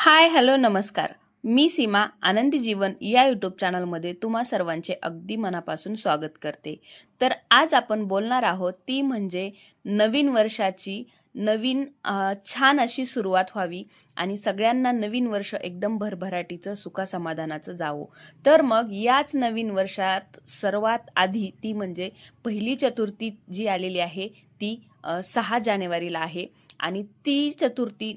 Hi hello नमस्कार. मी सीमा आनंदी जीवन या यूट्यूब चॅनलमध्ये तुम्हा सर्वांचे अगदी मनापासून स्वागत करते. तर आज आपण बोलणार आहोत ती म्हणजे नवीन वर्षाची छान अशी सुरुवात व्हावी आणि सगळ्यांना नवीन वर्ष एकदम भरभराटीचं सुखासमाधानाचं जावो. तर मग याच नवीन वर्षात सर्वात आधी ती म्हणजे पहिली चतुर्थी जी आलेली आहे ती 6 जानेवारीला आहे आणि ती चतुर्थी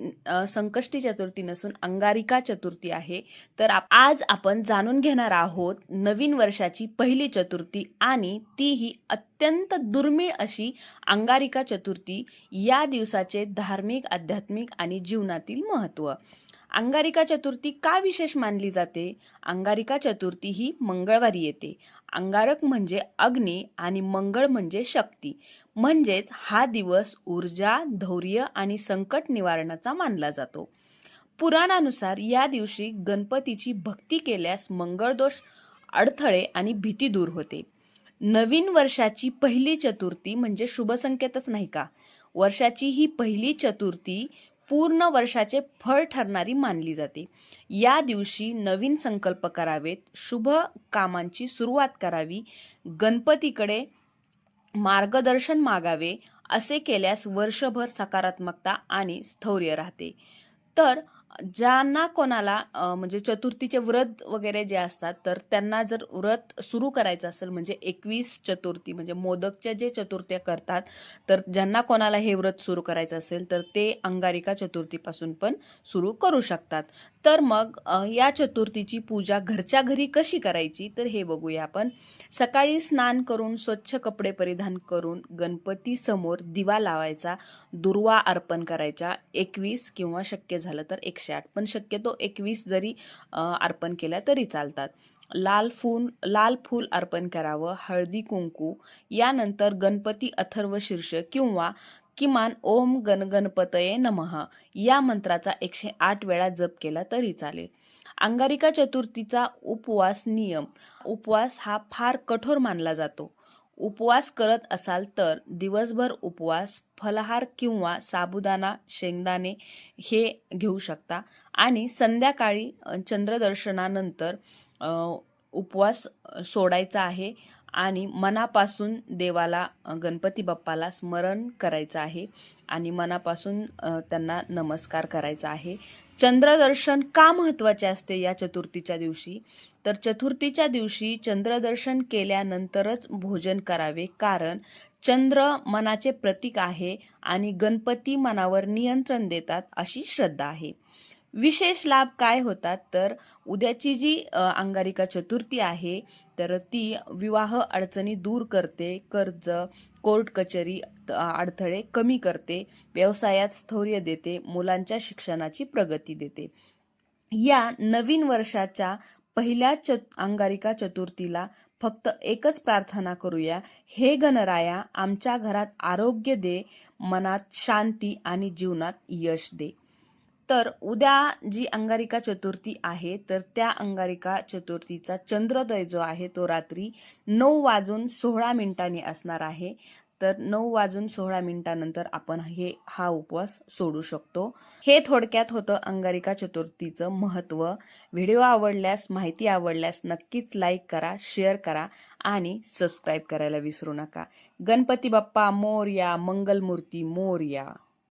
संकष्टी चतुर्थी नसून अंगारिका चतुर्थी आहे. तर आज आपण जाणून घेणार आहोत नवीन वर्षाची पहिली चतुर्थी आणि तीही अत्यंत दुर्मिळ अशी अंगारिका चतुर्थी, या दिवसाचे धार्मिक, आध्यात्मिक आणि जीवनातील महत्त्व. अंगारिका चतुर्थी का विशेष मानली जाते? अंगारिका चतुर्थी ही मंगळवारी येते. अंगारक म्हणजे अग्नी आणि मंगळ म्हणजे शक्ती. म्हणजेच हा दिवस ऊर्जा, धैर्य आणि संकट निवारणाचा मानला जातो. पुराणानुसार या दिवशी गणपतीची भक्ती केल्यास मंगळदोष, अडथळे आणि भीती दूर होते. नवीन वर्षाची पहिली चतुर्थी म्हणजे शुभ संकेतच नाही का? वर्षाची ही पहिली चतुर्थी पूर्ण वर्षाचे फळ ठरणारी मानली जाते. या दिवशी नवीन संकल्प करावेत, शुभ कामांची सुरुवात करावी, गणपतीकडे मार्गदर्शन मागावे. असे केल्यास वर्षभर सकारात्मकता आणि स्थैर्य राहते. तर ज्यांना कोणाला म्हणजे चतुर्थीचे व्रत वगैरे जे असतात, तर त्यांना जर व्रत सुरू करायचं असेल म्हणजे 21 चतुर्थी म्हणजे मोदकच्या जे चतुर्थ्या करतात, तर ज्यांना कोणाला हे व्रत सुरू करायचं असेल तर ते अंगारिका चतुर्थीपासून पण सुरू करू शकतात. तर मग या चतुर्थीची पूजा घरच्या घरी कशी करायची तर हे बघूया आपण. सकाळी स्नान करून स्वच्छ कपडे परिधान करून गणपती समोर दिवा लावायचा, दुर्वा अर्पण करायचा. 21 किंवा शक्य झालं तर 108, पण शक्यतो 21 जरी अर्पण केल्या तरी चालतात. लाल फूल अर्पण करावं, हळदी कुंकू. यानंतर गणपती अथर्व शीर्ष किंवा किमान ओम गणपतये नमः या मंत्राचा 108 वेळा जप केला तरी चालेल. अंगारिका चतुर्थीचा उपवास नियम. उपवास हा फार कठोर मानला जातो. उपवास करत असाल तर दिवसभर उपवास, फलाहार किंवा साबुदाणा, शेंगदाणे हे घेऊ शकता आणि संध्याकाळी चंद्रदर्शनानंतर उपवास सोडायचा आहे आणि मनापासून देवाला, गणपती बाप्पाला स्मरण करायचं आहे आणि मनापासून त्यांना नमस्कार करायचा आहे. चंद्रदर्शन का महत्त्वाचे असते या चतुर्थीच्या दिवशी? तर चतुर्थीच्या दिवशी चंद्रदर्शन केल्यानंतरच भोजन करावे, कारण चंद्र मनाचे प्रतीक आहे आणि गणपती मनावर नियंत्रण देतात अशी श्रद्धा आहे. विशेष लाभ काय होतात तर उद्याची जी अंगारिका चतुर्थी आहे तर ती विवाह अडचणी दूर करते, कर्ज, कोर्ट कचेरी अडथळे कमी करते, व्यवसायात स्थैर्य देते, मुलांच्या शिक्षणाची प्रगती देते. या नवीन वर्षाच्या पहिल्या अंगारिका चतुर्थीला फक्त एकच प्रार्थना करूया, हे गणराया आमच्या घरात आरोग्य दे, मनात शांती आणि जीवनात यश दे. तर उद्या जी अंगारिका चतुर्थी आहे तर त्या अंगारिका चतुर्थीचा चंद्रोदय जो आहे तो रात्री 9:16 असणार आहे. तर 9:16 आपण हा उपवास सोडू शकतो. हे थोडक्यात होतं अंगारिका चतुर्थीचं महत्त्व. व्हिडिओ आवडल्यास, माहिती आवडल्यास नक्कीच लाईक करा, शेअर करा आणि सबस्क्राईब करायला विसरू नका. गणपती बाप्पा मोरया, मंगलमूर्ती मोरया.